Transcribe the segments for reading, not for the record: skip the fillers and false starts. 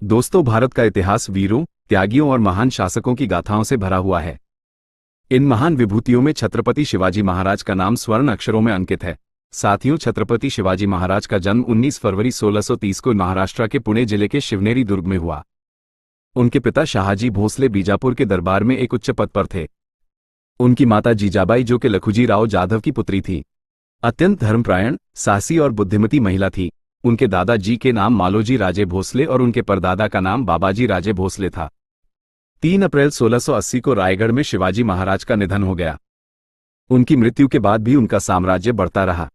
दोस्तों, भारत का इतिहास वीरों, त्यागियों और महान शासकों की गाथाओं से भरा हुआ है। इन महान विभूतियों में छत्रपति शिवाजी महाराज का नाम स्वर्ण अक्षरों में अंकित है। साथियों, छत्रपति शिवाजी महाराज का जन्म 19 फरवरी 1630 को महाराष्ट्र के पुणे जिले के शिवनेरी दुर्ग में हुआ। उनके पिता शाहजी भोसले बीजापुर के दरबार में एक उच्च पद पर थे। उनकी माता जीजाबाई, जो कि लखुजी राव जाधव की पुत्री थी, अत्यंत धर्मपरायण, साहसी और बुद्धिमती महिला थी। उनके दादाजी के नाम मालोजी राजे भोसले और उनके परदादा का नाम बाबाजी राजे भोसले था। 3 अप्रैल 1680 को रायगढ़ में शिवाजी महाराज का निधन हो गया। उनकी मृत्यु के बाद भी उनका साम्राज्य बढ़ता रहा।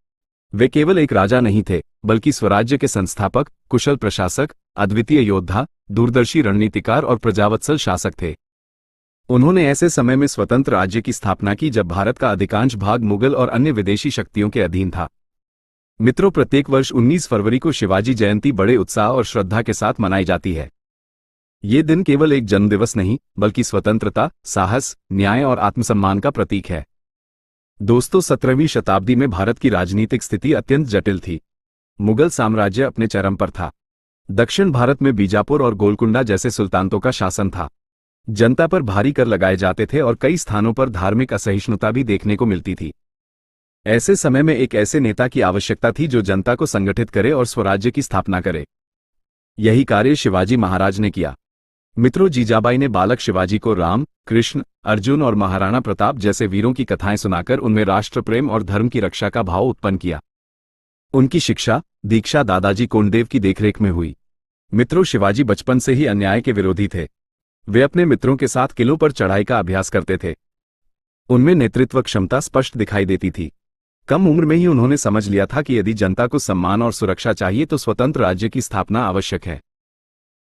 वे केवल एक राजा नहीं थे, बल्कि स्वराज्य के संस्थापक, कुशल प्रशासक, अद्वितीय योद्धा, दूरदर्शी रणनीतिकार और प्रजावत्सल शासक थे। उन्होंने ऐसे समय में स्वतंत्र राज्य की स्थापना की जब भारत का अधिकांश भाग मुगल और अन्य विदेशी शक्तियों के अधीन था। मित्रों, प्रत्येक वर्ष 19 फरवरी को शिवाजी जयंती बड़े उत्साह और श्रद्धा के साथ मनाई जाती है। ये दिन केवल एक जन्मदिवस नहीं, बल्कि स्वतंत्रता, साहस, न्याय और आत्मसम्मान का प्रतीक है। दोस्तों, 17वीं शताब्दी में भारत की राजनीतिक स्थिति अत्यंत जटिल थी। मुगल साम्राज्य अपने चरम पर था। दक्षिण भारत में बीजापुर और गोलकुंडा जैसे सुल्तानतों का शासन था। जनता पर भारी कर लगाए जाते थे और कई स्थानों पर धार्मिक असहिष्णुता भी देखने को मिलती थी। ऐसे समय में एक ऐसे नेता की आवश्यकता थी जो जनता को संगठित करे और स्वराज्य की स्थापना करे। यही कार्य शिवाजी महाराज ने किया। मित्रों, जीजाबाई ने बालक शिवाजी को राम, कृष्ण, अर्जुन और महाराणा प्रताप जैसे वीरों की कथाएं सुनाकर उनमें राष्ट्र प्रेम और धर्म की रक्षा का भाव उत्पन्न किया। उनकी शिक्षा, दीक्षा दादाजी कोंडदेव की देखरेख में हुई। मित्रों, शिवाजी बचपन से ही अन्याय के विरोधी थे। वे अपने मित्रों के साथ किलों पर चढ़ाई का अभ्यास करते थे। उनमें नेतृत्व क्षमता स्पष्ट दिखाई देती थी। कम उम्र में ही उन्होंने समझ लिया था कि यदि जनता को सम्मान और सुरक्षा चाहिए तो स्वतंत्र राज्य की स्थापना आवश्यक है।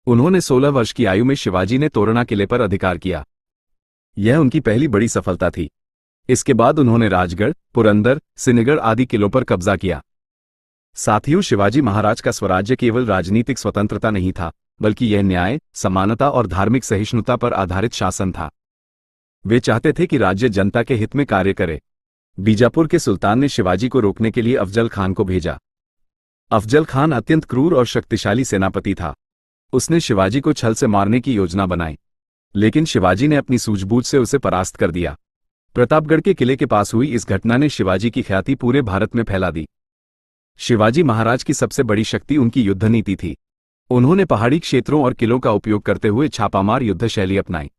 उन्होंने 16 वर्ष की आयु में शिवाजी ने तोरणा किले पर अधिकार किया। यह उनकी पहली बड़ी सफलता थी। इसके बाद उन्होंने राजगढ़, पुरंदर, सिन्नीगढ़ आदि किलों पर कब्जा किया। साथियों, शिवाजी महाराज का स्वराज्य केवल राजनीतिक स्वतंत्रता नहीं था, बल्कि यह न्याय, समानता और धार्मिक सहिष्णुता पर आधारित शासन था। वे चाहते थे कि राज्य जनता के हित में कार्य करे। बीजापुर के सुल्तान ने शिवाजी को रोकने के लिए अफजल खान को भेजा। अफजल खान अत्यंत क्रूर और शक्तिशाली सेनापति था। उसने शिवाजी को छल से मारने की योजना बनाई, लेकिन शिवाजी ने अपनी सूझबूझ से उसे परास्त कर दिया। प्रतापगढ़ के किले के पास हुई इस घटना ने शिवाजी की ख्याति पूरे भारत में फैला दी। शिवाजी महाराज की सबसे बड़ी शक्ति उनकी युद्ध नीति थी। उन्होंने पहाड़ी क्षेत्रों और किलों का उपयोग करते हुए छापामार युद्ध शैली अपनाई।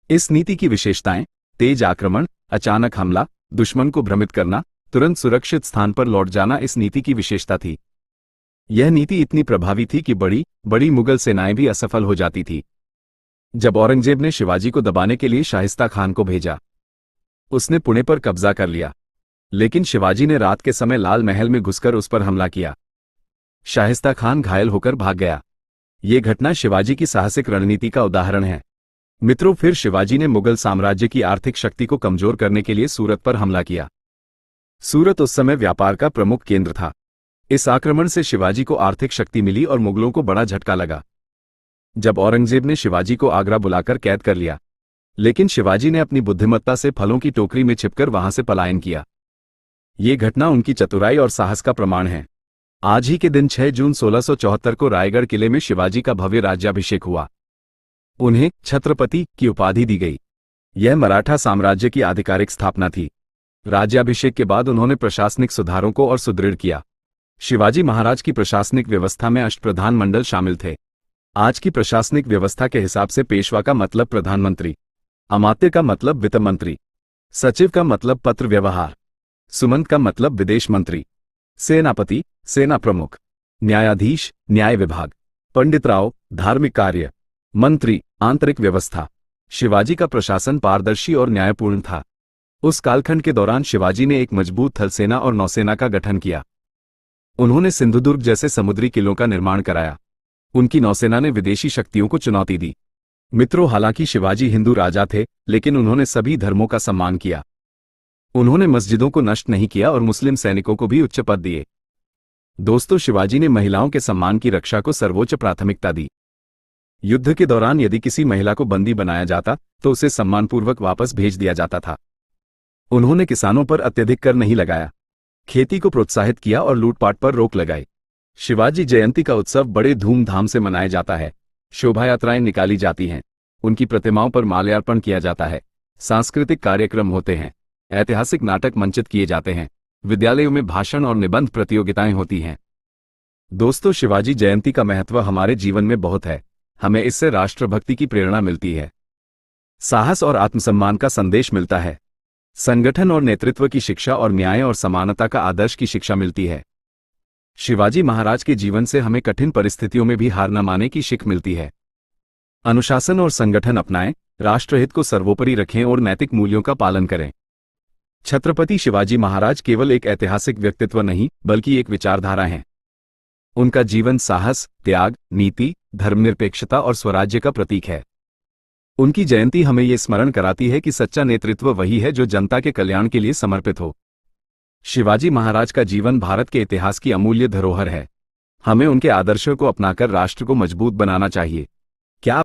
इस नीति की विशेषताएं तेज आक्रमण, अचानक हमला, दुश्मन को भ्रमित करना, तुरंत सुरक्षित स्थान पर लौट जाना इस नीति की विशेषता थी। यह नीति इतनी प्रभावी थी कि बड़ी बड़ी मुगल सेनाएं भी असफल हो जाती थी। जब औरंगजेब ने शिवाजी को दबाने के लिए शाइस्ता खान को भेजा, उसने पुणे पर कब्जा कर लिया, लेकिन शिवाजी ने रात के समय लाल महल में घुसकर उस पर हमला किया। शाइस्ता खान घायल होकर भाग गया। यह घटना शिवाजी की साहसिक रणनीति का उदाहरण है। मित्रों, फिर शिवाजी ने मुगल साम्राज्य की आर्थिक शक्ति को कमजोर करने के लिए सूरत पर हमला किया। सूरत उस समय व्यापार का प्रमुख केंद्र था। इस आक्रमण से शिवाजी को आर्थिक शक्ति मिली और मुगलों को बड़ा झटका लगा। जब औरंगजेब ने शिवाजी को आगरा बुलाकर कैद कर लिया, लेकिन शिवाजी ने अपनी बुद्धिमत्ता से फलों की टोकरी में छिपकर वहां से पलायन किया। ये घटना उनकी चतुराई और साहस का प्रमाण है। आज ही के दिन 6 जून 1674 को रायगढ़ किले में शिवाजी का भव्य राज्याभिषेक हुआ। उन्हें छत्रपति की उपाधि दी गई। यह मराठा साम्राज्य की आधिकारिक स्थापना थी। राज्याभिषेक के बाद उन्होंने प्रशासनिक सुधारों को और सुदृढ़ किया। शिवाजी महाराज की प्रशासनिक व्यवस्था में अष्टप्रधान मंडल शामिल थे। आज की प्रशासनिक व्यवस्था के हिसाब से पेशवा का मतलब प्रधानमंत्री, अमात्य का मतलब वित्त मंत्री, सचिव का मतलब पत्र व्यवहार, सुमंत का मतलब विदेश मंत्री, सेनापति सेना प्रमुख, न्यायाधीश न्याय विभाग, पंडितराव धार्मिक कार्य, मंत्री आंतरिक व्यवस्था। शिवाजी का प्रशासन पारदर्शी और न्यायपूर्ण था। उस कालखंड के दौरान शिवाजी ने एक मजबूत थलसेना और नौसेना का गठन किया। उन्होंने सिंधुदुर्ग जैसे समुद्री किलों का निर्माण कराया। उनकी नौसेना ने विदेशी शक्तियों को चुनौती दी। मित्रों, हालांकि शिवाजी हिंदू राजा थे, लेकिन उन्होंने सभी धर्मों का सम्मान किया। उन्होंने मस्जिदों को नष्ट नहीं किया और मुस्लिम सैनिकों को भी उच्च पद दिए। दोस्तों, शिवाजी ने महिलाओं के सम्मान की रक्षा को सर्वोच्च प्राथमिकता दी। युद्ध के दौरान यदि किसी महिला को बंदी बनाया जाता तो उसे सम्मानपूर्वक वापस भेज दिया जाता था। उन्होंने किसानों पर अत्यधिक कर नहीं लगाया, खेती को प्रोत्साहित किया और लूटपाट पर रोक लगाई। शिवाजी जयंती का उत्सव बड़े धूमधाम से मनाया जाता है। शोभा यात्राएं निकाली जाती हैं, उनकी प्रतिमाओं पर माल्यार्पण किया जाता है, सांस्कृतिक कार्यक्रम होते हैं, ऐतिहासिक नाटक मंचित किए जाते हैं, विद्यालयों में भाषण और निबंध प्रतियोगिताएं होती हैं। दोस्तों, शिवाजी जयंती का महत्व हमारे जीवन में बहुत है। हमें इससे राष्ट्रभक्ति की प्रेरणा मिलती है, साहस और आत्मसम्मान का संदेश मिलता है, संगठन और नेतृत्व की शिक्षा और न्याय और समानता का आदर्श की शिक्षा मिलती है। शिवाजी महाराज के जीवन से हमें कठिन परिस्थितियों में भी हार न मानने की सीख मिलती है। अनुशासन और संगठन अपनाएं, राष्ट्रहित को सर्वोपरि रखें और नैतिक मूल्यों का पालन करें। छत्रपति शिवाजी महाराज केवल एक ऐतिहासिक व्यक्तित्व नहीं, बल्कि एक विचारधारा हैं। उनका जीवन साहस, त्याग, नीति, धर्मनिरपेक्षता और स्वराज्य का प्रतीक है। उनकी जयंती हमें ये स्मरण कराती है कि सच्चा नेतृत्व वही है जो जनता के कल्याण के लिए समर्पित हो। शिवाजी महाराज का जीवन भारत के इतिहास की अमूल्य धरोहर है। हमें उनके आदर्शों को अपनाकर राष्ट्र को मजबूत बनाना चाहिए। क्या